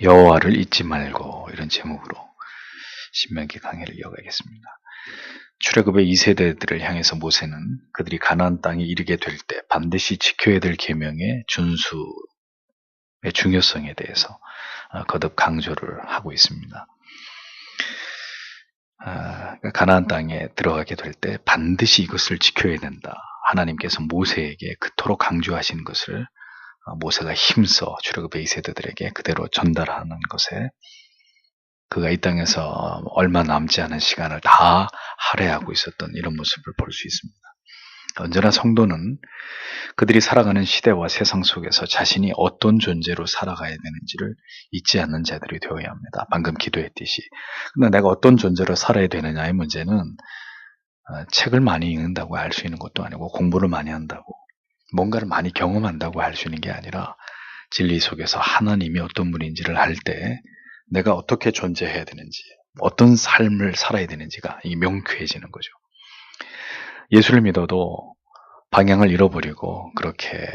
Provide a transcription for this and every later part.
여호와를 잊지 말고, 이런 제목으로 신명기 강해를 이어가겠습니다. 출애굽의 2세대들을 향해서 모세는 그들이 가나안 땅에 이르게 될 때 반드시 지켜야 될 계명의 준수의 중요성에 대해서 거듭 강조를 하고 있습니다. 가나안 땅에 들어가게 될 때 반드시 이것을 지켜야 된다. 하나님께서 모세에게 그토록 강조하신 것을 모세가 힘써 출애굽의 2세대들에게 그대로 전달하는 것에 그가 이 땅에서 얼마 남지 않은 시간을 다 할애하고 있었던 이런 모습을 볼 수 있습니다. 언제나 성도는 그들이 살아가는 시대와 세상 속에서 자신이 어떤 존재로 살아가야 되는지를 잊지 않는 자들이 되어야 합니다. 방금 기도했듯이. 근데 내가 어떤 존재로 살아야 되느냐의 문제는 책을 많이 읽는다고 알 수 있는 것도 아니고 공부를 많이 한다고 뭔가를 많이 경험한다고 할 수 있는 게 아니라 진리 속에서 하나님이 어떤 분인지를 알 때 내가 어떻게 존재해야 되는지, 어떤 삶을 살아야 되는지가 명쾌해지는 거죠. 예수를 믿어도 방향을 잃어버리고 그렇게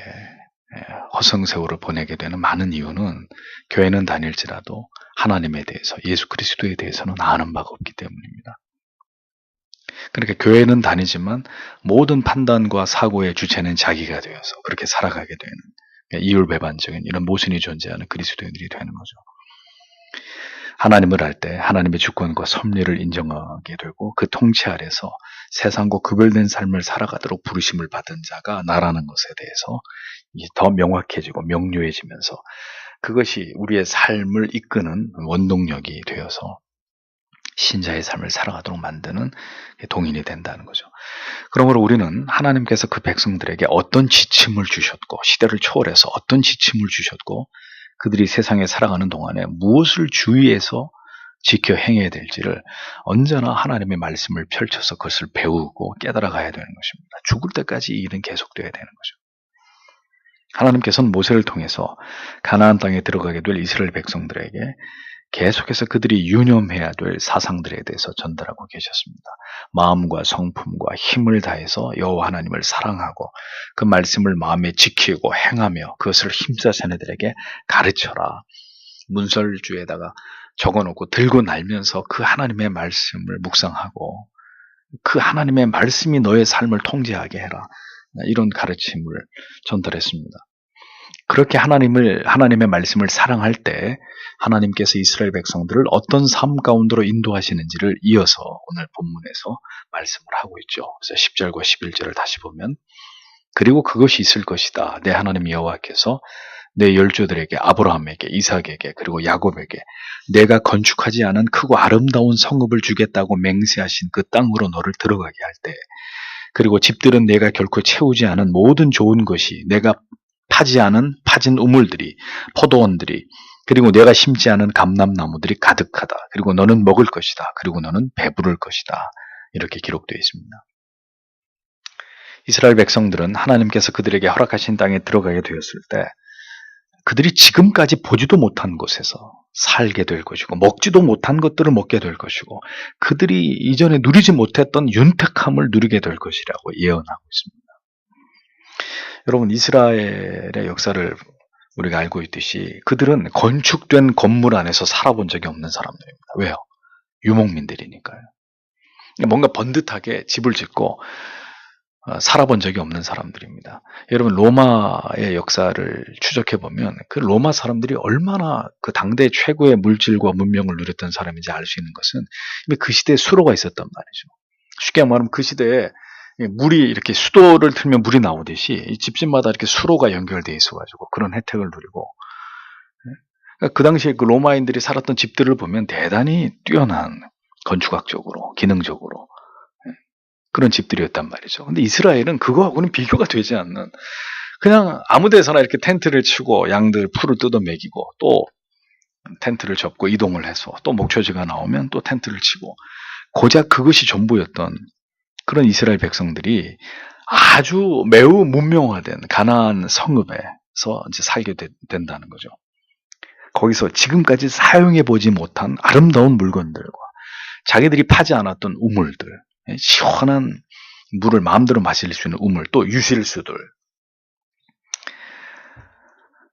허송세월을 보내게 되는 많은 이유는 교회는 다닐지라도 하나님에 대해서, 예수 그리스도에 대해서는 아는 바가 없기 때문입니다. 그러니까 교회는 다니지만 모든 판단과 사고의 주체는 자기가 되어서 그렇게 살아가게 되는 이율배반적인 이런 모순이 존재하는 그리스도인들이 되는 거죠. 하나님을 알 때 하나님의 주권과 섭리를 인정하게 되고 그 통치 아래서 세상과 구별된 삶을 살아가도록 부르심을 받은 자가 나라는 것에 대해서 더 명확해지고 명료해지면서 그것이 우리의 삶을 이끄는 원동력이 되어서 신자의 삶을 살아가도록 만드는 동인이 된다는 거죠. 그러므로 우리는 하나님께서 그 백성들에게 어떤 지침을 주셨고 시대를 초월해서 어떤 지침을 주셨고 그들이 세상에 살아가는 동안에 무엇을 주의해서 지켜 행해야 될지를 언제나 하나님의 말씀을 펼쳐서 그것을 배우고 깨달아가야 되는 것입니다. 죽을 때까지 이 일은 계속돼야 되는 거죠. 하나님께서는 모세를 통해서 가나안 땅에 들어가게 될 이스라엘 백성들에게 계속해서 그들이 유념해야 될 사상들에 대해서 전달하고 계셨습니다. 마음과 성품과 힘을 다해서 여호와 하나님을 사랑하고 그 말씀을 마음에 지키고 행하며 그것을 힘써 자네들에게 가르쳐라. 문설주에다가 적어놓고 들고 날면서 그 하나님의 말씀을 묵상하고 그 하나님의 말씀이 너의 삶을 통제하게 해라. 이런 가르침을 전달했습니다. 그렇게 하나님의 말씀을 사랑할 때 하나님께서 이스라엘 백성들을 어떤 삶 가운데로 인도하시는지를 이어서 오늘 본문에서 말씀을 하고 있죠. 그래서 10절과 11절을 다시 보면 그리고 그것이 있을 것이다. 내 하나님 여호와께서 내 열조들에게 아브라함에게 이삭에게 그리고 야곱에게 내가 건축하지 않은 크고 아름다운 성읍을 주겠다고 맹세하신 그 땅으로 너를 들어가게 할 때 그리고 집들은 내가 결코 채우지 않은 모든 좋은 것이 내가 파지 않은 파진 우물들이 포도원들이 그리고 내가 심지 않은 감람나무들이 가득하다. 그리고 너는 먹을 것이다. 그리고 너는 배부를 것이다. 이렇게 기록되어 있습니다. 이스라엘 백성들은 하나님께서 그들에게 허락하신 땅에 들어가게 되었을 때 그들이 지금까지 보지도 못한 곳에서 살게 될 것이고 먹지도 못한 것들을 먹게 될 것이고 그들이 이전에 누리지 못했던 윤택함을 누리게 될 것이라고 예언하고 있습니다. 여러분 이스라엘의 역사를 우리가 알고 있듯이 그들은 건축된 건물 안에서 살아본 적이 없는 사람들입니다. 왜요? 유목민들이니까요. 뭔가 번듯하게 집을 짓고 살아본 적이 없는 사람들입니다. 여러분 로마의 역사를 추적해보면 그 로마 사람들이 얼마나 그 당대 최고의 물질과 문명을 누렸던 사람인지 알 수 있는 것은 이미 그 시대에 수로가 있었단 말이죠. 쉽게 말하면 그 시대에 물이 이렇게 수도를 틀면 물이 나오듯이 이 집집마다 이렇게 수로가 연결되어 있어가지고 그런 혜택을 누리고 그러니까 그 당시에 그 로마인들이 살았던 집들을 보면 대단히 뛰어난 건축학적으로 기능적으로 그런 집들이었단 말이죠. 근데 이스라엘은 그거하고는 비교가 되지 않는 그냥 아무 데서나 이렇게 텐트를 치고 양들 풀을 뜯어 먹이고 또 텐트를 접고 이동을 해서 또 목초지가 나오면 또 텐트를 치고 고작 그것이 전부였던 그런 이스라엘 백성들이 아주 매우 문명화된 가나안 성읍에서 이제 살게 된다는 거죠. 거기서 지금까지 사용해 보지 못한 아름다운 물건들과 자기들이 파지 않았던 우물들, 시원한 물을 마음대로 마실 수 있는 우물, 또 유실수들,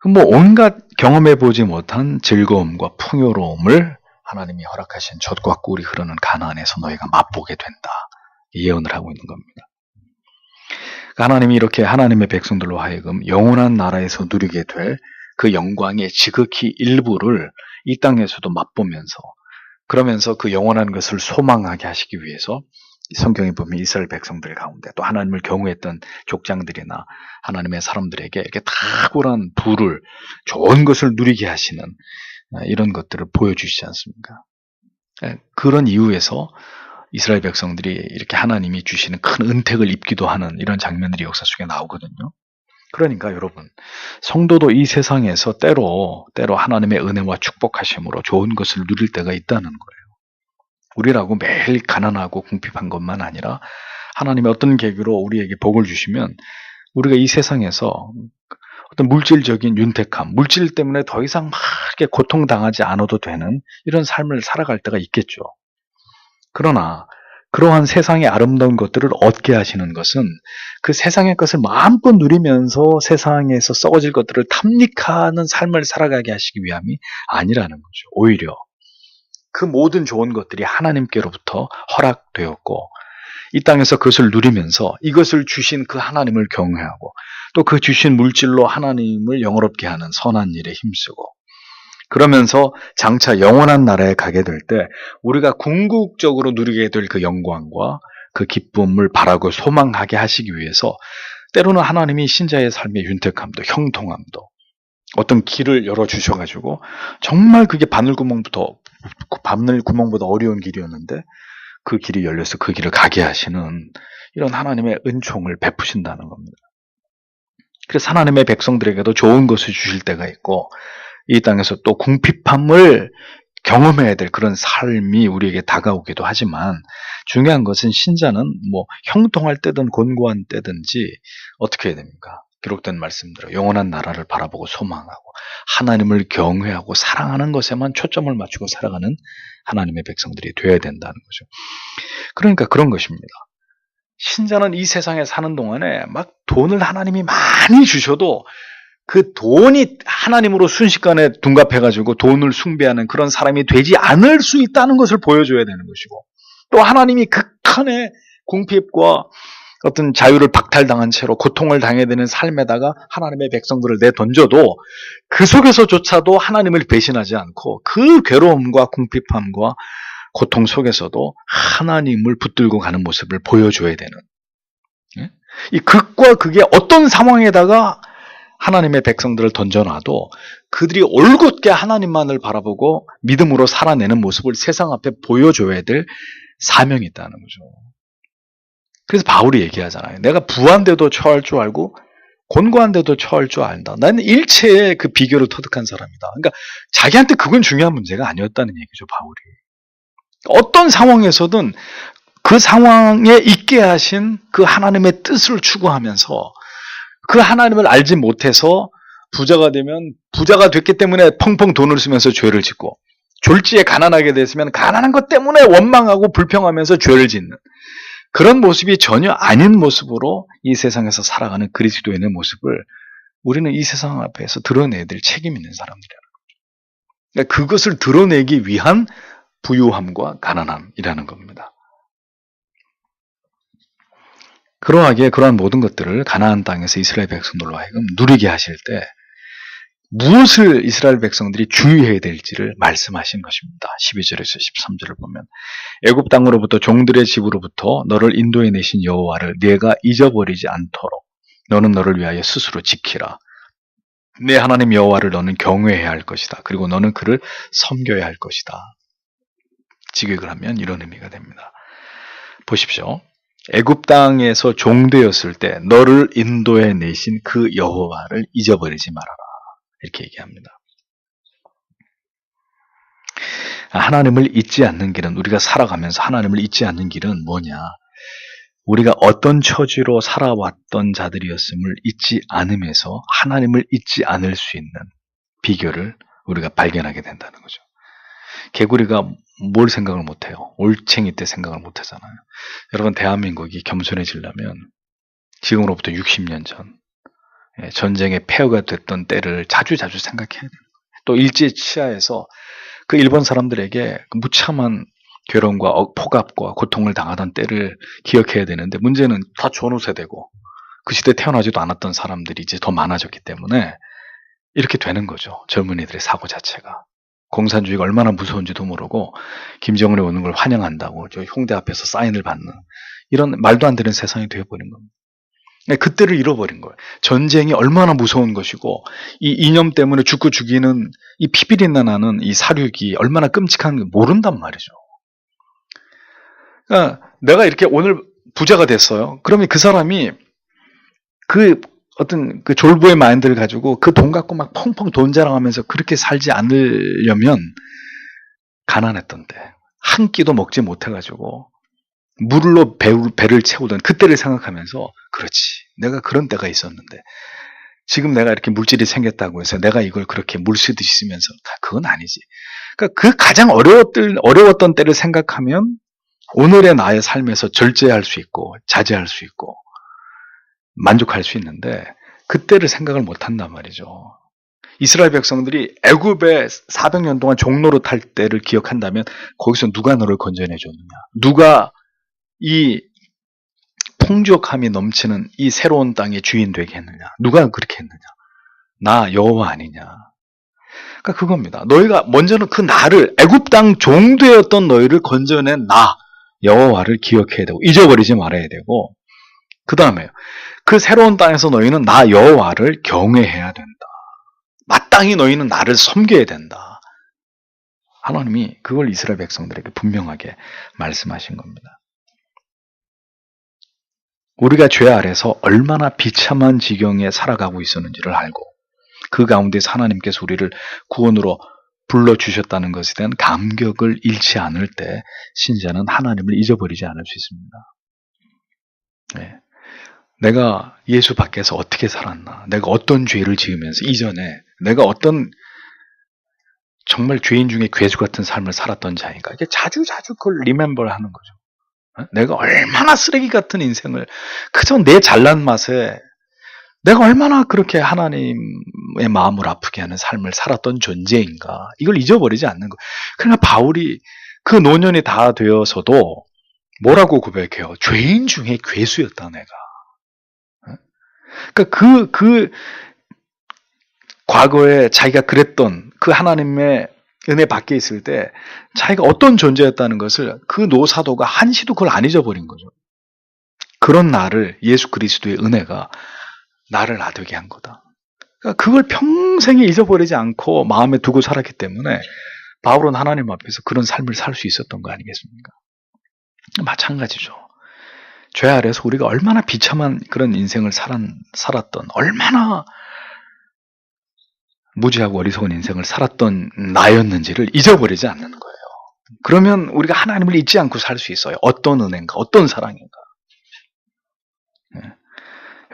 뭐 온갖 경험해보지 못한 즐거움과 풍요로움을 하나님이 허락하신 젖과 꿀이 흐르는 가나안에서 너희가 맛보게 된다. 예언을 하고 있는 겁니다. 하나님이 이렇게 하나님의 백성들로 하여금 영원한 나라에서 누리게 될 그 영광의 지극히 일부를 이 땅에서도 맛보면서, 그러면서 그 영원한 것을 소망하게 하시기 위해서 성경에 보면 이스라엘 백성들 가운데 또 하나님을 경외했던 족장들이나 하나님의 사람들에게 이렇게 탁월한 부를, 좋은 것을 누리게 하시는 이런 것들을 보여주시지 않습니까? 그런 이유에서 이스라엘 백성들이 이렇게 하나님이 주시는 큰 은택을 입기도 하는 이런 장면들이 역사 속에 나오거든요. 그러니까 여러분, 성도도 이 세상에서 때로 하나님의 은혜와 축복하심으로 좋은 것을 누릴 때가 있다는 거예요. 우리라고 매일 가난하고 궁핍한 것만 아니라 하나님의 어떤 계기로 우리에게 복을 주시면 우리가 이 세상에서 어떤 물질적인 윤택함, 물질 때문에 더 이상 막 이렇게 고통당하지 않아도 되는 이런 삶을 살아갈 때가 있겠죠. 그러나 그러한 세상의 아름다운 것들을 얻게 하시는 것은 그 세상의 것을 마음껏 누리면서 세상에서 썩어질 것들을 탐닉하는 삶을 살아가게 하시기 위함이 아니라는 거죠. 오히려 그 모든 좋은 것들이 하나님께로부터 허락되었고 이 땅에서 그것을 누리면서 이것을 주신 그 하나님을 경외하고 또 그 주신 물질로 하나님을 영화롭게 하는 선한 일에 힘쓰고 그러면서 장차 영원한 나라에 가게 될 때 우리가 궁극적으로 누리게 될 그 영광과 그 기쁨을 바라고 소망하게 하시기 위해서 때로는 하나님이 신자의 삶의 윤택함도 형통함도 어떤 길을 열어주셔가지고 정말 그게 바늘구멍보다 어려운 길이었는데 그 길이 열려서 그 길을 가게 하시는 이런 하나님의 은총을 베푸신다는 겁니다. 그래서 하나님의 백성들에게도 좋은 것을 주실 때가 있고 이 땅에서 또 궁핍함을 경험해야 될 그런 삶이 우리에게 다가오기도 하지만 중요한 것은 신자는 형통할 때든 곤고한 때든지 어떻게 해야 됩니까? 기록된 말씀대로 영원한 나라를 바라보고 소망하고 하나님을 경외하고 사랑하는 것에만 초점을 맞추고 살아가는 하나님의 백성들이 되어야 된다는 거죠. 그러니까 그런 것입니다. 신자는 이 세상에 사는 동안에 막 돈을 하나님이 많이 주셔도 그 돈이 하나님으로 순식간에 둔갑해가지고 돈을 숭배하는 그런 사람이 되지 않을 수 있다는 것을 보여줘야 되는 것이고 또 하나님이 극한의 궁핍과 어떤 자유를 박탈당한 채로 고통을 당해야 되는 삶에다가 하나님의 백성들을 내던져도 그 속에서조차도 하나님을 배신하지 않고 그 괴로움과 궁핍함과 고통 속에서도 하나님을 붙들고 가는 모습을 보여줘야 되는 이 극과 극의 어떤 상황에다가 하나님의 백성들을 던져놔도 그들이 올곧게 하나님만을 바라보고 믿음으로 살아내는 모습을 세상 앞에 보여줘야 될 사명이 있다는 거죠. 그래서 바울이 얘기하잖아요. 내가 부한데도 처할 줄 알고 곤고한데도 처할 줄 안다. 나는 일체의 그 비결을 터득한 사람이다. 그러니까 자기한테 그건 중요한 문제가 아니었다는 얘기죠, 바울이. 어떤 상황에서든 그 상황에 있게 하신 그 하나님의 뜻을 추구하면서 그 하나님을 알지 못해서 부자가 되면 부자가 됐기 때문에 펑펑 돈을 쓰면서 죄를 짓고 졸지에 가난하게 됐으면 가난한 것 때문에 원망하고 불평하면서 죄를 짓는 그런 모습이 전혀 아닌 모습으로 이 세상에서 살아가는 그리스도인의 모습을 우리는 이 세상 앞에서 드러내야 될 책임 있는 사람들이라는 거죠. 그러니까 그것을 드러내기 위한 부유함과 가난함이라는 겁니다. 그러하기에 그러한 모든 것들을 가나안 땅에서 이스라엘 백성들로 하여금 누리게 하실 때 무엇을 이스라엘 백성들이 주의해야 될지를 말씀하신 것입니다. 12절에서 13절을 보면 애굽 땅으로부터 종들의 집으로부터 너를 인도해 내신 여호와를 네가 잊어버리지 않도록 너는 너를 위하여 스스로 지키라. 네 하나님 여호와를 너는 경외해야 할 것이다. 그리고 너는 그를 섬겨야 할 것이다. 직역을 하면 이런 의미가 됩니다. 보십시오. 애굽 땅에서 종되었을 때 너를 인도해 내신 그 여호와를 잊어버리지 말아라. 이렇게 얘기합니다. 하나님을 잊지 않는 길은 우리가 살아가면서 하나님을 잊지 않는 길은 뭐냐? 우리가 어떤 처지로 살아왔던 자들이었음을 잊지 않으면서 하나님을 잊지 않을 수 있는 비결을 우리가 발견하게 된다는 거죠. 개구리가 뭘 생각을 못해요? 올챙이 때 생각을 못하잖아요. 여러분 대한민국이 겸손해지려면 지금으로부터 60년 전 전쟁의 폐허가 됐던 때를 자주 생각해야 돼요. 또 일제 치하에서 그 일본 사람들에게 무참한 괴로움과 폭압과 고통을 당하던 때를 기억해야 되는데, 문제는 다 전후 세대고 그 시대에 태어나지도 않았던 사람들이 이제 더 많아졌기 때문에 이렇게 되는 거죠. 젊은이들의 사고 자체가. 공산주의가 얼마나 무서운지도 모르고 김정은이 오는 걸 환영한다고 저 홍대 앞에서 사인을 받는 이런 말도 안 되는 세상이 되어버린 겁니다. 그때를 잃어버린 거예요. 전쟁이 얼마나 무서운 것이고 이 이념 때문에 죽고 죽이는 이 피비린내 나는 이 사륙이 얼마나 끔찍한 게 모른단 말이죠. 그러니까 내가 이렇게 오늘 부자가 됐어요. 그러면 그 사람이 그 어떤 그 졸부의 마인드를 가지고 그 돈 갖고 막 펑펑 돈 자랑하면서 그렇게 살지 않으려면 가난했던 때 한 끼도 먹지 못해가지고 물로 배를 채우던 그때를 생각하면서 그렇지, 내가 그런 때가 있었는데 지금 내가 이렇게 물질이 생겼다고 해서 내가 이걸 그렇게 물쓰듯이 쓰면서 그건 아니지. 그러니까 그 가장 어려웠던 때를 생각하면 오늘의 나의 삶에서 절제할 수 있고 자제할 수 있고 만족할 수 있는데 그때를 생각을 못한단 말이죠. 이스라엘 백성들이 애굽에 400년 동안 종로로 탈 때를 기억한다면 거기서 누가 너를 건져내 줬느냐, 누가 이 풍족함이 넘치는 이 새로운 땅의 주인 되게 했느냐, 누가 그렇게 했느냐, 나 여호와 아니냐. 그러니까 그겁니다. 너희가 먼저는 그 나를, 애굽 땅 종되었던 너희를 건져낸 나 여호와를 기억해야 되고 잊어버리지 말아야 되고, 그 다음에 그 새로운 땅에서 너희는 나 여호와를 경외해야 된다. 마땅히 너희는 나를 섬겨야 된다. 하나님이 그걸 이스라엘 백성들에게 분명하게 말씀하신 겁니다. 우리가 죄 아래서 얼마나 비참한 지경에 살아가고 있었는지를 알고 그 가운데서 하나님께서 우리를 구원으로 불러주셨다는 것에 대한 감격을 잃지 않을 때 신자는 하나님을 잊어버리지 않을 수 있습니다. 네. 내가 예수 밖에서 어떻게 살았나, 내가 어떤 죄를 지으면서 이전에 내가 어떤 정말 죄인 중에 괴수 같은 삶을 살았던 자인가, 이게 자주 그걸 리멤버 하는 거죠. 내가 얼마나 쓰레기 같은 인생을 그저 내 잘난 맛에 내가 얼마나 그렇게 하나님의 마음을 아프게 하는 삶을 살았던 존재인가, 이걸 잊어버리지 않는 거예요. 그러나 바울이 그 노년이 다 되어서도 뭐라고 고백해요? 죄인 중에 괴수였다 내가. 그러니까 그 과거에 자기가 그랬던 그 하나님의 은혜 밖에 있을 때 자기가 어떤 존재였다는 것을 그 노사도가 한시도 그걸 안 잊어버린 거죠. 그런 나를 예수 그리스도의 은혜가 나를 나되게 한 거다. 그러니까 그걸 평생에 잊어버리지 않고 마음에 두고 살았기 때문에 바울은 하나님 앞에서 그런 삶을 살 수 있었던 거 아니겠습니까? 마찬가지죠. 죄 아래서 우리가 얼마나 비참한 그런 인생을 살았던, 얼마나 무지하고 어리석은 인생을 살았던 나였는지를 잊어버리지 않는 거예요. 그러면 우리가 하나님을 잊지 않고 살 수 있어요. 어떤 은혜인가, 어떤 사랑인가. 네.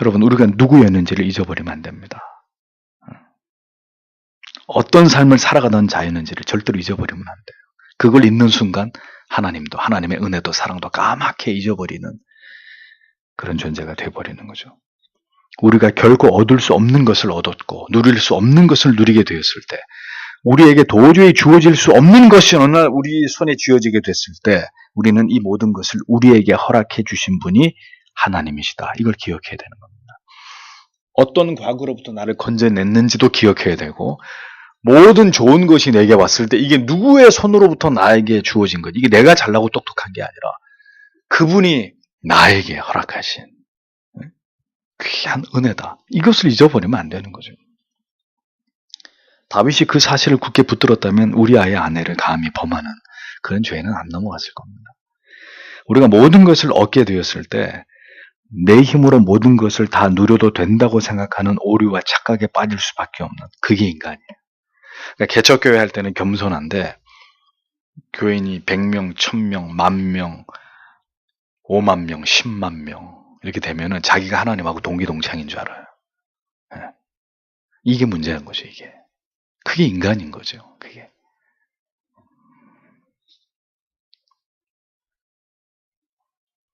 여러분, 우리가 누구였는지를 잊어버리면 안 됩니다. 어떤 삶을 살아가던 자였는지를 절대로 잊어버리면 안 돼요. 그걸 잊는 순간 하나님도, 하나님의 은혜도 사랑도 까맣게 잊어버리는 그런 존재가 되어버리는 거죠. 우리가 결코 얻을 수 없는 것을 얻었고 누릴 수 없는 것을 누리게 되었을 때, 우리에게 도저히 주어질 수 없는 것이 어느 날 우리 손에 쥐어지게 됐을 때 우리는 이 모든 것을 우리에게 허락해 주신 분이 하나님이시다. 이걸 기억해야 되는 겁니다. 어떤 과거로부터 나를 건져냈는지도 기억해야 되고, 모든 좋은 것이 내게 왔을 때 이게 누구의 손으로부터 나에게 주어진 것, 이게 내가 잘나고 똑똑한 게 아니라 그분이 나에게 허락하신 귀한 은혜다. 이것을 잊어버리면 안 되는 거죠. 다윗이 그 사실을 굳게 붙들었다면 우리아의 아내를 감히 범하는 그런 죄는 안 넘어갔을 겁니다. 우리가 모든 것을 얻게 되었을 때 내 힘으로 모든 것을 다 누려도 된다고 생각하는 오류와 착각에 빠질 수밖에 없는, 그게 인간이에요. 그러니까 개척교회 할 때는 겸손한데 교인이 100명, 1000명, 10,000명, 5만 명, 10만 명 이렇게 되면은 자기가 하나님하고 동기동창인 줄 알아요. 네. 이게 문제인 거죠. 이게 그게 인간인 거죠. 그게.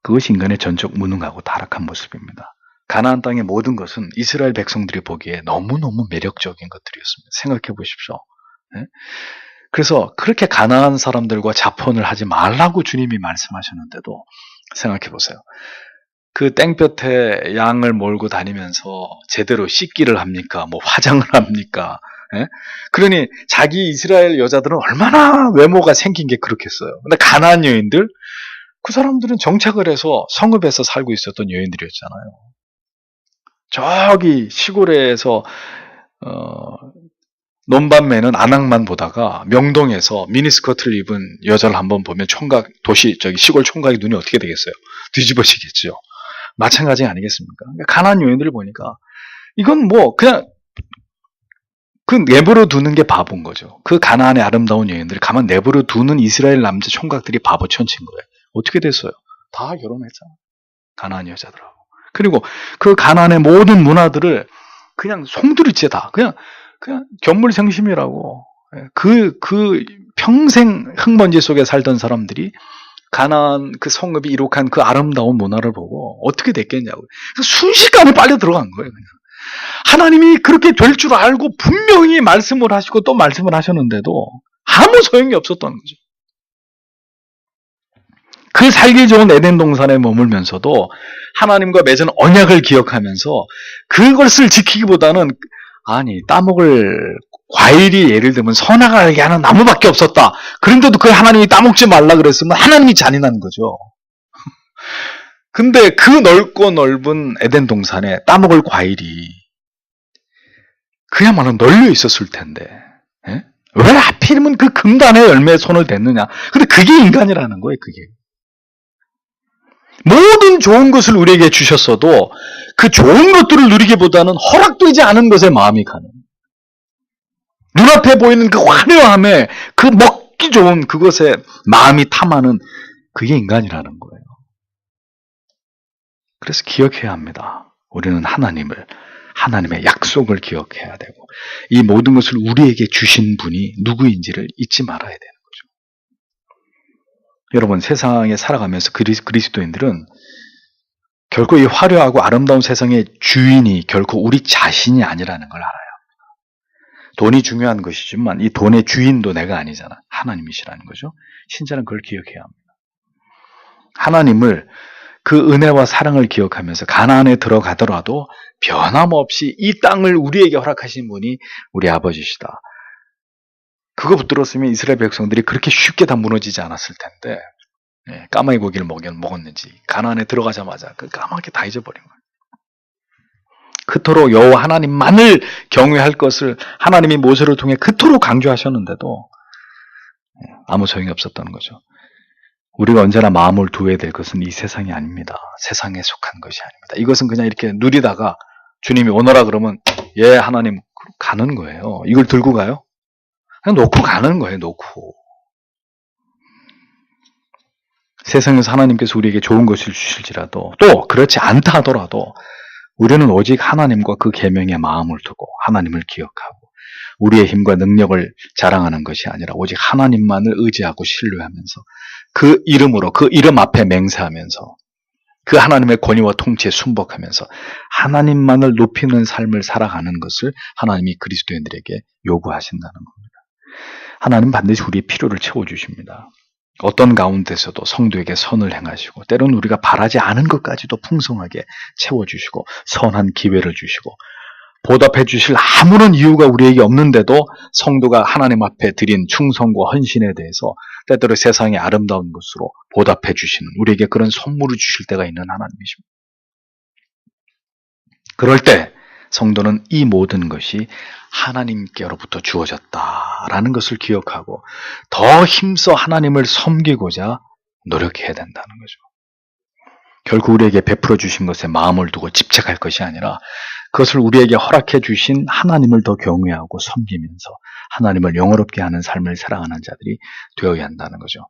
그것이 인간의 전적 무능하고 타락한 모습입니다. 가나안 땅의 모든 것은 이스라엘 백성들이 보기에 너무너무 매력적인 것들이었습니다. 생각해 보십시오. 예? 그래서 그렇게 가난한 사람들과 자폰을 하지 말라고 주님이 말씀하셨는데도 생각해 보세요. 그 땡볕에 양을 몰고 다니면서 제대로 씻기를 합니까? 뭐 화장을 합니까? 예? 그러니 자기 이스라엘 여자들은 얼마나 외모가 생긴 게 그렇겠어요. 근데 가나안 여인들, 그 사람들은 정착을 해서 성읍에서 살고 있었던 여인들이었잖아요. 저기 시골에서 논밤매는 안악만 보다가 명동에서 미니스커트를 입은 여자를 한번 보면 총각, 시골 총각의 눈이 어떻게 되겠어요? 뒤집어지겠죠. 마찬가지 아니겠습니까? 가난한 여인들을 보니까 이건 뭐 그냥 그 내버려 두는 게 바본 거죠. 그 가나안의 아름다운 여인들을 가만 내버려 두는 이스라엘 남자 총각들이 바보 천치인 거예요. 어떻게 됐어요? 다 결혼했잖아. 가나안 여자들하고. 그리고 그 가나안의 모든 문화들을 그냥 송두리째 그냥 견물생심이라고. 그 평생 흙먼지 속에 살던 사람들이 가나안 그 성읍이 이룩한 그 아름다운 문화를 보고 어떻게 됐겠냐고. 순식간에 빨려 들어간 거예요. 그냥. 하나님이 그렇게 될 줄 알고 분명히 말씀을 하시고 또 말씀을 하셨는데도 아무 소용이 없었던 거죠. 그 살기 좋은 에덴 동산에 머물면서도 하나님과 맺은 언약을 기억하면서 그것을 지키기보다는 따먹을 과일이 예를 들면 선악을 하는 나무밖에 없었다. 그런데도 그 하나님이 따먹지 말라 그랬으면 하나님이 잔인한 거죠. 근데 그 넓고 넓은 에덴 동산에 따먹을 과일이 그야말로 널려 있었을 텐데, 예? 왜 하필이면 그 금단의 열매에 손을 댔느냐? 근데 그게 인간이라는 거예요, 그게. 모든 좋은 것을 우리에게 주셨어도 그 좋은 것들을 누리기보다는 허락되지 않은 것에 마음이 가는. 눈앞에 보이는 그 화려함에 그 먹기 좋은 그것에 마음이 탐하는 그게 인간이라는 거예요. 그래서 기억해야 합니다. 우리는 하나님의 약속을 기억해야 되고 이 모든 것을 우리에게 주신 분이 누구인지를 잊지 말아야 되는 거죠. 여러분, 세상에 살아가면서 그리스도인들은 결코 이 화려하고 아름다운 세상의 주인이 결코 우리 자신이 아니라는 걸 알아요. 돈이 중요한 것이지만 이 돈의 주인도 내가 아니잖아. 하나님이시라는 거죠. 신자는 그걸 기억해야 합니다. 하나님을 그 은혜와 사랑을 기억하면서 가나안에 들어가더라도 변함없이 이 땅을 우리에게 허락하신 분이 우리 아버지시다. 그거 붙들었으면 이스라엘 백성들이 그렇게 쉽게 다 무너지지 않았을 텐데 까마귀 고기를 먹었는지 가나안에 들어가자마자 그 까맣게 다 잊어버린 거예요. 그토록 여호와 하나님만을 경외할 것을 하나님이 모세를 통해 그토록 강조하셨는데도 아무 소용이 없었던 거죠. 우리가 언제나 마음을 두어야 될 것은 이 세상이 아닙니다. 세상에 속한 것이 아닙니다. 이것은 그냥 이렇게 누리다가 주님이 오너라 그러면 예 하나님 가는 거예요. 이걸 들고 가요? 그냥 놓고 가는 거예요. 놓고. 세상에서 하나님께서 우리에게 좋은 것을 주실지라도 또 그렇지 않다 하더라도 우리는 오직 하나님과 그 계명에 마음을 두고 하나님을 기억하고 우리의 힘과 능력을 자랑하는 것이 아니라 오직 하나님만을 의지하고 신뢰하면서 그 이름으로 그 이름 앞에 맹세하면서 그 하나님의 권위와 통치에 순복하면서 하나님만을 높이는 삶을 살아가는 것을 하나님이 그리스도인들에게 요구하신다는 겁니다. 하나님 반드시 우리의 필요를 채워주십니다. 어떤 가운데서도 성도에게 선을 행하시고 때로는 우리가 바라지 않은 것까지도 풍성하게 채워주시고 선한 기회를 주시고 보답해 주실 아무런 이유가 우리에게 없는데도 성도가 하나님 앞에 드린 충성과 헌신에 대해서 때때로 세상의 아름다운 것으로 보답해 주시는 우리에게 그런 선물을 주실 때가 있는 하나님이십니다. 그럴 때 성도는 이 모든 것이 하나님께로부터 주어졌다라는 것을 기억하고 더 힘써 하나님을 섬기고자 노력해야 된다는 거죠. 결국 우리에게 베풀어 주신 것에 마음을 두고 집착할 것이 아니라 그것을 우리에게 허락해 주신 하나님을 더 경외하고 섬기면서 하나님을 영화롭게 하는 삶을 살아가는 자들이 되어야 한다는 거죠.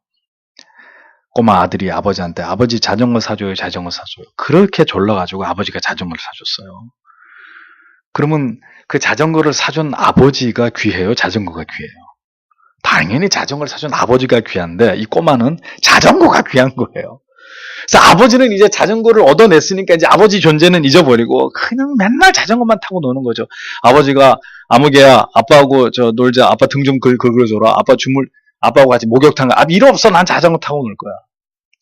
꼬마 아들이 아버지한테 아버지 자전거 사줘요, 자전거 사줘요. 그렇게 졸라가지고 아버지가 자전거를 사줬어요. 그러면 그 자전거를 사준 아버지가 귀해요? 자전거가 귀해요? 당연히 자전거를 사준 아버지가 귀한데 이 꼬마는 자전거가 귀한 거예요. 그래서 아버지는 이제 자전거를 얻어냈으니까 이제 아버지 존재는 잊어버리고 그냥 맨날 자전거만 타고 노는 거죠. 아버지가 아무개야 아빠하고 저 놀자. 아빠 등 좀 긁어줘라. 아빠하고 같이 목욕탕 가. 일 없어. 난 자전거 타고 놀 거야.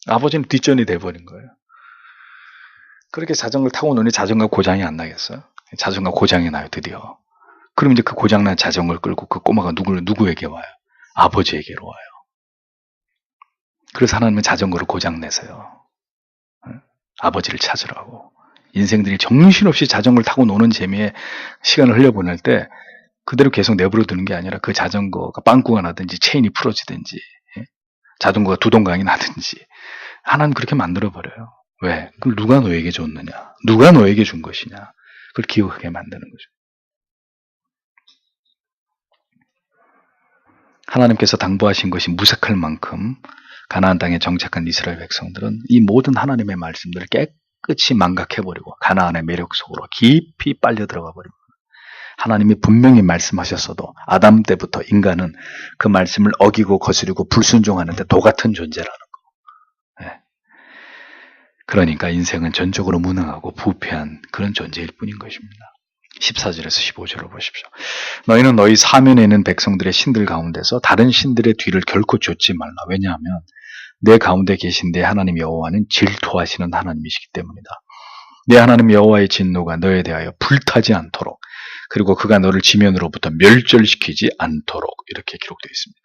아버지는 뒷전이 돼버린 거예요. 그렇게 자전거를 타고 노니 자전거 고장이 안 나겠어요? 자전거 고장이 나요, 드디어. 그럼 이제 그 고장난 자전거를 끌고 그 꼬마가 누구에게 와요? 아버지에게로 와요. 그래서 하나님은 자전거를 고장내세요. 아버지를 찾으라고. 인생들이 정신없이 자전거를 타고 노는 재미에 시간을 흘려보낼 때 그대로 계속 내버려 두는 게 아니라 그 자전거가 빵꾸가 나든지 체인이 풀어지든지 자전거가 두동강이 나든지 하나님 그렇게 만들어버려요. 왜? 그걸 누가 너에게 줬느냐? 누가 너에게 준 것이냐? 그걸 기억하게 만드는 거죠. 하나님께서 당부하신 것이 무색할 만큼 가나안 땅에 정착한 이스라엘 백성들은 이 모든 하나님의 말씀들을 깨끗이 망각해버리고 가나안의 매력 속으로 깊이 빨려 들어가 버립니다. 하나님이 분명히 말씀하셨어도 아담 때부터 인간은 그 말씀을 어기고 거스르고 불순종하는데 도같은 존재라는 거. 네. 그러니까 인생은 전적으로 무능하고 부패한 그런 존재일 뿐인 것입니다. 14절에서 15절을 보십시오. 너희는 너희 사면에 있는 백성들의 신들 가운데서 다른 신들의 뒤를 결코 좇지 말라. 왜냐하면 내 가운데 계신 내 하나님 여호와는 질투하시는 하나님이시기 때문이다. 내 하나님 여호와의 진노가 너에 대하여 불타지 않도록 그리고 그가 너를 지면으로부터 멸절시키지 않도록 이렇게 기록되어 있습니다.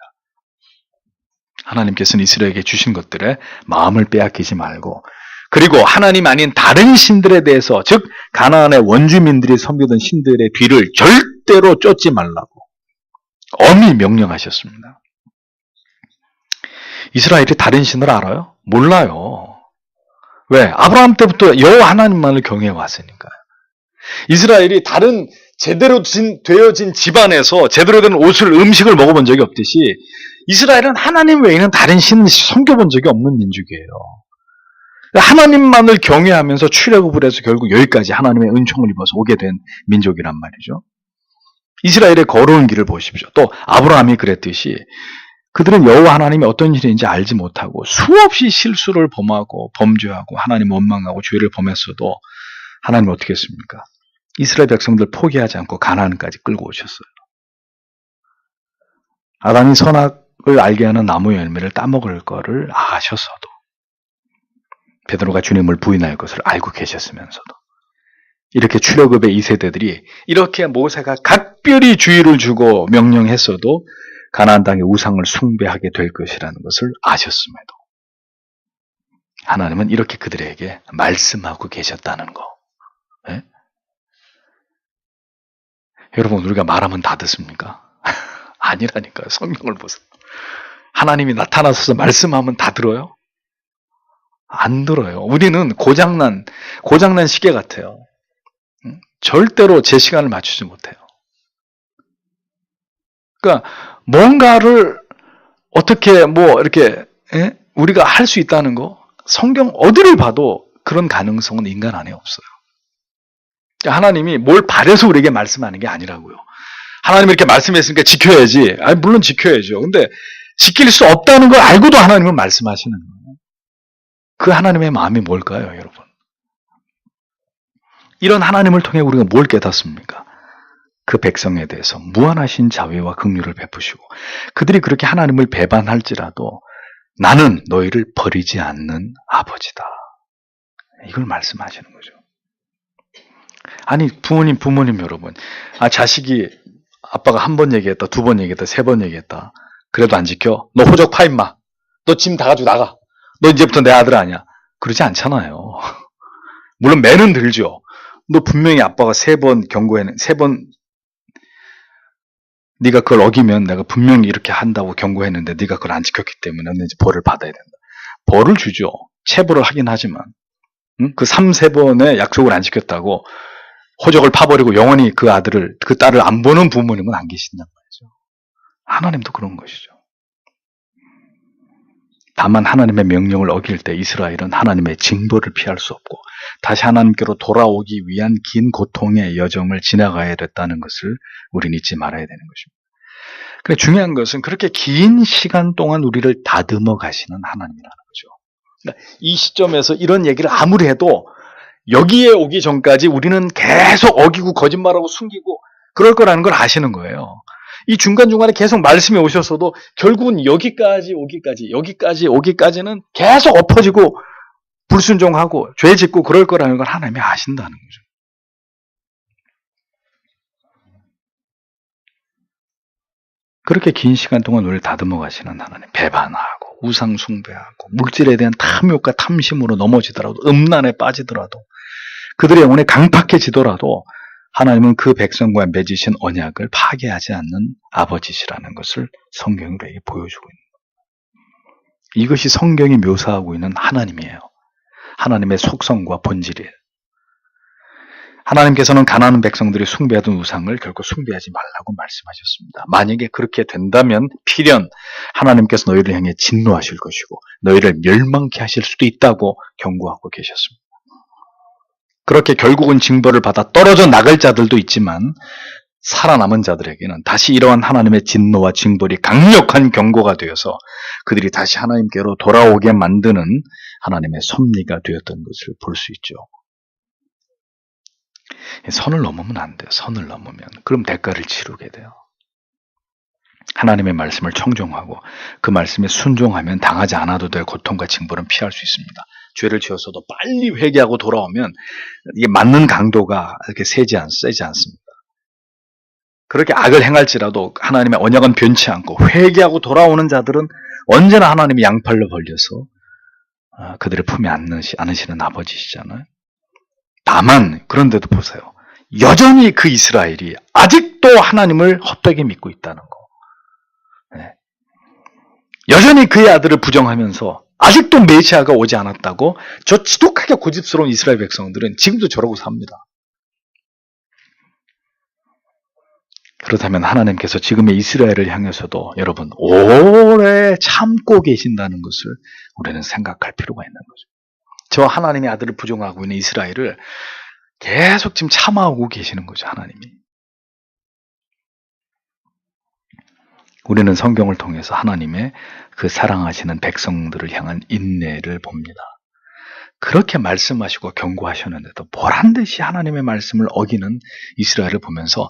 하나님께서는 이스라엘에게 주신 것들에 마음을 빼앗기지 말고 그리고 하나님 아닌 다른 신들에 대해서 즉 가나안의 원주민들이 섬기던 신들의 뒤를 절대로 쫓지 말라고 엄히 명령하셨습니다. 이스라엘이 다른 신을 알아요? 몰라요. 왜? 아브라함 때부터 여호와 하나님만을 경외해 왔으니까요. 이스라엘이 다른 제대로 되어진 집안에서 제대로 된 옷을 음식을 먹어본 적이 없듯이 이스라엘은 하나님 외에는 다른 신을 섬겨본 적이 없는 민족이에요. 하나님만을 경외하면서 출애굽을 해서 결국 여기까지 하나님의 은총을 입어서 오게 된 민족이란 말이죠. 이스라엘의 걸어온 길을 보십시오. 또 아브라함이 그랬듯이 그들은 여호와 하나님이 어떤 일인지 알지 못하고 수없이 실수를 범하고 범죄하고 하나님 원망하고 죄를 범했어도 하나님은 어떻게 했습니까? 이스라엘 백성들 포기하지 않고 가나안까지 끌고 오셨어요. 아담이 선악을 알게 하는 나무 열매를 따먹을 거를 아셨어도 베드로가 주님을 부인할 것을 알고 계셨으면서도 이렇게 출애굽의 2세대들이 이렇게 모세가 각별히 주의를 주고 명령했어도 가나안 땅의 우상을 숭배하게 될 것이라는 것을 아셨음에도 하나님은 이렇게 그들에게 말씀하고 계셨다는 거. 네? 여러분 우리가 말하면 다 듣습니까? 아니라니까요. 성경을 보세요. 하나님이 나타나셔서 말씀하면 다 들어요? 안 들어요. 우리는 고장난 시계 같아요. 절대로 제 시간을 맞추지 못해요. 그러니까 뭔가를 어떻게 이렇게 우리가 할 수 있다는 거 성경 어디를 봐도 그런 가능성은 인간 안에 없어요. 그러니까 하나님이 뭘 바래서 우리에게 말씀하는 게 아니라고요. 하나님이 이렇게 말씀했으니까 지켜야지. 아니 물론 지켜야죠. 근데 지킬 수 없다는 걸 알고도 하나님은 말씀하시는 거예요. 그 하나님의 마음이 뭘까요, 여러분? 이런 하나님을 통해 우리가 뭘 깨닫습니까? 그 백성에 대해서 무한하신 자비와 긍휼을 베푸시고 그들이 그렇게 하나님을 배반할지라도 나는 너희를 버리지 않는 아버지다. 이걸 말씀하시는 거죠. 아니 부모님 여러분, 자식이 아빠가 한 번 얘기했다, 두 번 얘기했다, 세 번 얘기했다. 그래도 안 지켜? 너 호적 파 임마. 너 짐 다 가지고 나가. 너 이제부터 내 아들 아니야. 그러지 않잖아요. 물론 매는 들죠. 너 분명히 아빠가 세 번 네가 그걸 어기면 내가 분명히 이렇게 한다고 경고했는데 네가 그걸 안 지켰기 때문에 너는 이제 벌을 받아야 된다. 벌을 주죠. 체벌을 하긴 하지만 그 3-4번의 약속을 안 지켰다고 호적을 파버리고 영원히 그 딸을 안 보는 부모님은 안 계신단 말이죠. 하나님도 그런 것이죠. 다만 하나님의 명령을 어길 때 이스라엘은 하나님의 징벌을 피할 수 없고 다시 하나님께로 돌아오기 위한 긴 고통의 여정을 지나가야 됐다는 것을 우리는 잊지 말아야 되는 것입니다. 그런데 중요한 것은 그렇게 긴 시간 동안 우리를 다듬어 가시는 하나님이라는 거죠. 그러니까 이 시점에서 이런 얘기를 아무리 해도 여기에 오기 전까지 우리는 계속 어기고 거짓말하고 숨기고 그럴 거라는 걸 아시는 거예요. 이 중간중간에 계속 말씀이 오셨어도 결국은 여기까지 오기까지는 계속 엎어지고 불순종하고 죄 짓고 그럴 거라는 걸 하나님이 아신다는 거죠. 그렇게 긴 시간 동안 우리를 다듬어 가시는 하나님, 배반하고 우상 숭배하고 물질에 대한 탐욕과 탐심으로 넘어지더라도 음란에 빠지더라도 그들의 영혼이 강팍해지더라도 하나님은 그 백성과 맺으신 언약을 파괴하지 않는 아버지시라는 것을 성경이 우리에게 보여주고 있는 거예요. 이것이 성경이 묘사하고 있는 하나님이에요. 하나님의 속성과 본질이에요. 하나님께서는 가난한 백성들이 숭배하던 우상을 결코 숭배하지 말라고 말씀하셨습니다. 만약에 그렇게 된다면 필연 하나님께서 너희를 향해 진노하실 것이고 너희를 멸망케 하실 수도 있다고 경고하고 계셨습니다. 그렇게 결국은 징벌을 받아 떨어져 나갈 자들도 있지만 살아남은 자들에게는 다시 이러한 하나님의 진노와 징벌이 강력한 경고가 되어서 그들이 다시 하나님께로 돌아오게 만드는 하나님의 섭리가 되었던 것을 볼 수 있죠. 선을 넘으면 안 돼요. 선을 넘으면. 그럼 대가를 치르게 돼요. 하나님의 말씀을 청종하고 그 말씀에 순종하면 당하지 않아도 될 고통과 징벌은 피할 수 있습니다. 죄를 지었어도 빨리 회개하고 돌아오면 이게 맞는 강도가 이렇게 세지 않습니다. 그렇게 악을 행할지라도 하나님의 언약은 변치 않고 회개하고 돌아오는 자들은 언제나 하나님이 양팔로 벌려서 그들의 품에 안으시는 아버지시잖아요. 다만 그런데도 보세요. 여전히 그 이스라엘이 아직도 하나님을 헛되게 믿고 있다는 거. 네. 여전히 그의 아들을 부정하면서 아직도 메시아가 오지 않았다고 저 지독하게 고집스러운 이스라엘 백성들은 지금도 저러고 삽니다. 그렇다면 하나님께서 지금의 이스라엘을 향해서도 여러분 오래 참고 계신다는 것을 우리는 생각할 필요가 있는 거죠. 저 하나님의 아들을 부정하고 있는 이스라엘을 계속 지금 참아오고 계시는 거죠, 하나님이. 우리는 성경을 통해서 하나님의 그 사랑하시는 백성들을 향한 인내를 봅니다. 그렇게 말씀하시고 경고하셨는데도 보란듯이 하나님의 말씀을 어기는 이스라엘을 보면서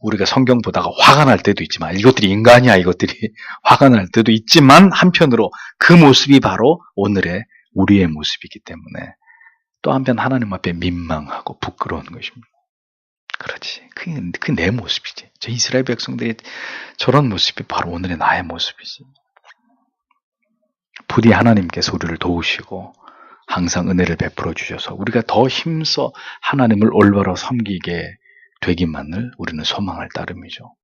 우리가 성경 보다가 화가 날 때도 있지만 이것들이 인간이야 이것들이 화가 날 때도 있지만 한편으로 그 모습이 바로 오늘의 우리의 모습이기 때문에 또 한편 하나님 앞에 민망하고 부끄러운 것입니다. 그렇지. 그게 내 모습이지. 저 이스라엘 백성들이 저런 모습이 바로 오늘의 나의 모습이지. 부디 하나님께서 우리를 도우시고 항상 은혜를 베풀어 주셔서 우리가 더 힘써 하나님을 올바로 섬기게 되기만을 우리는 소망할 따름이죠.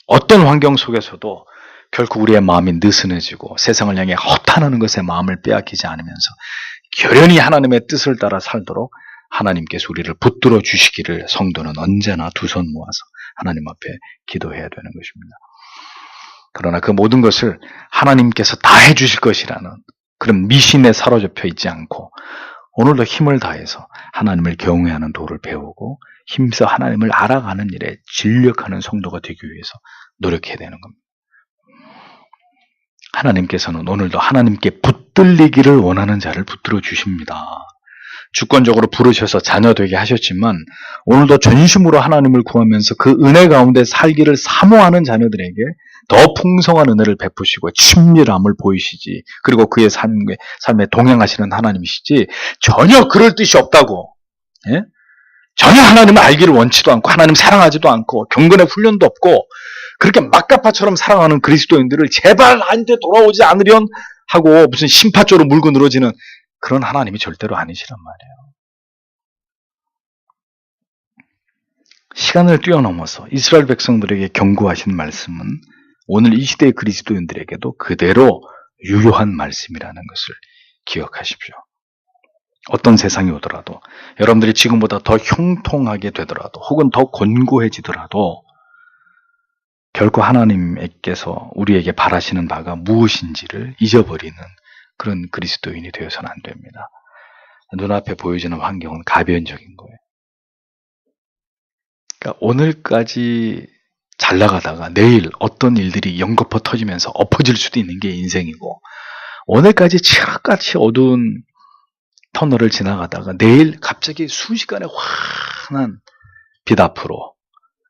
어떤 환경 속에서도 결코 우리의 마음이 느슨해지고 세상을 향해 허탄하는 것에 마음을 빼앗기지 않으면서 결연히 하나님의 뜻을 따라 살도록 하나님께서 우리를 붙들어 주시기를 성도는 언제나 두 손 모아서 하나님 앞에 기도해야 되는 것입니다. 그러나 그 모든 것을 하나님께서 다 해주실 것이라는 그런 미신에 사로잡혀 있지 않고 오늘도 힘을 다해서 하나님을 경외하는 도를 배우고 힘써 하나님을 알아가는 일에 진력하는 성도가 되기 위해서 노력해야 되는 겁니다. 하나님께서는 오늘도 하나님께 붙들리기를 원하는 자를 붙들어 주십니다. 주권적으로 부르셔서 자녀 되게 하셨지만 오늘도 전심으로 하나님을 구하면서 그 은혜 가운데 살기를 사모하는 자녀들에게 더 풍성한 은혜를 베푸시고 친밀함을 보이시지 그리고 그의 삶에 동행하시는 하나님이시지 전혀 그럴 뜻이 없다고 예? 전혀 하나님을 알기를 원치도 않고 하나님 사랑하지도 않고 경건의 훈련도 없고 그렇게 막가파처럼 살아가는 그리스도인들을 제발 나한테 돌아오지 않으련 하고 무슨 심파조로 물고 늘어지는 그런 하나님이 절대로 아니시란 말이에요. 시간을 뛰어넘어서 이스라엘 백성들에게 경고하신 말씀은 오늘 이 시대의 그리스도인들에게도 그대로 유효한 말씀이라는 것을 기억하십시오. 어떤 세상이 오더라도 여러분들이 지금보다 더 형통하게 되더라도 혹은 더 곤고해지더라도 결코 하나님께서 우리에게 바라시는 바가 무엇인지를 잊어버리는 그런 그리스도인이 되어서는 안 됩니다. 눈앞에 보여지는 환경은 가변적인 거예요. 그러니까 오늘까지 잘 나가다가 내일 어떤 일들이 연거푸 터지면서 엎어질 수도 있는 게 인생이고 오늘까지 칠흑같이 어두운 터널을 지나가다가 내일 갑자기 순식간에 환한 빛 앞으로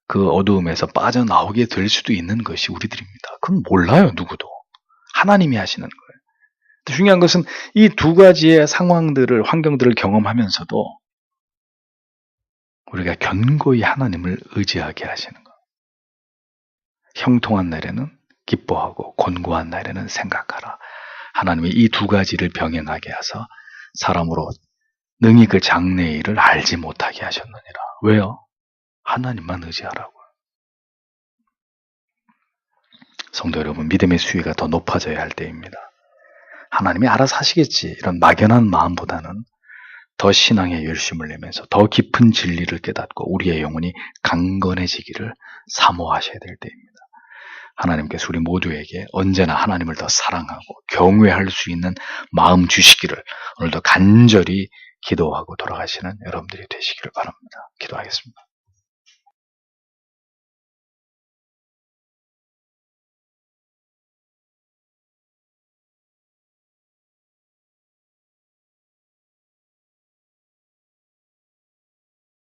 그 어두움에서 빠져나오게 될 수도 있는 것이 우리들입니다. 그건 몰라요, 누구도. 하나님이 하시는 거예요. 중요한 것은 이 두 가지의 상황들을, 환경들을 경험하면서도 우리가 견고히 하나님을 의지하게 하시는 거예요. 형통한 날에는 기뻐하고 곤고한 날에는 생각하라. 하나님이 이 두 가지를 병행하게 하사 사람으로 능히 그 장래의 일을 알지 못하게 하셨느니라. 왜요? 하나님만 의지하라고요. 성도 여러분, 믿음의 수위가 더 높아져야 할 때입니다. 하나님이 알아서 하시겠지, 이런 막연한 마음보다는 더 신앙에 열심을 내면서 더 깊은 진리를 깨닫고 우리의 영혼이 강건해지기를 사모하셔야 될 때입니다. 하나님께서 우리 모두에게 언제나 하나님을 더 사랑하고 경외할 수 있는 마음 주시기를 오늘도 간절히 기도하고 돌아가시는 여러분들이 되시기를 바랍니다. 기도하겠습니다.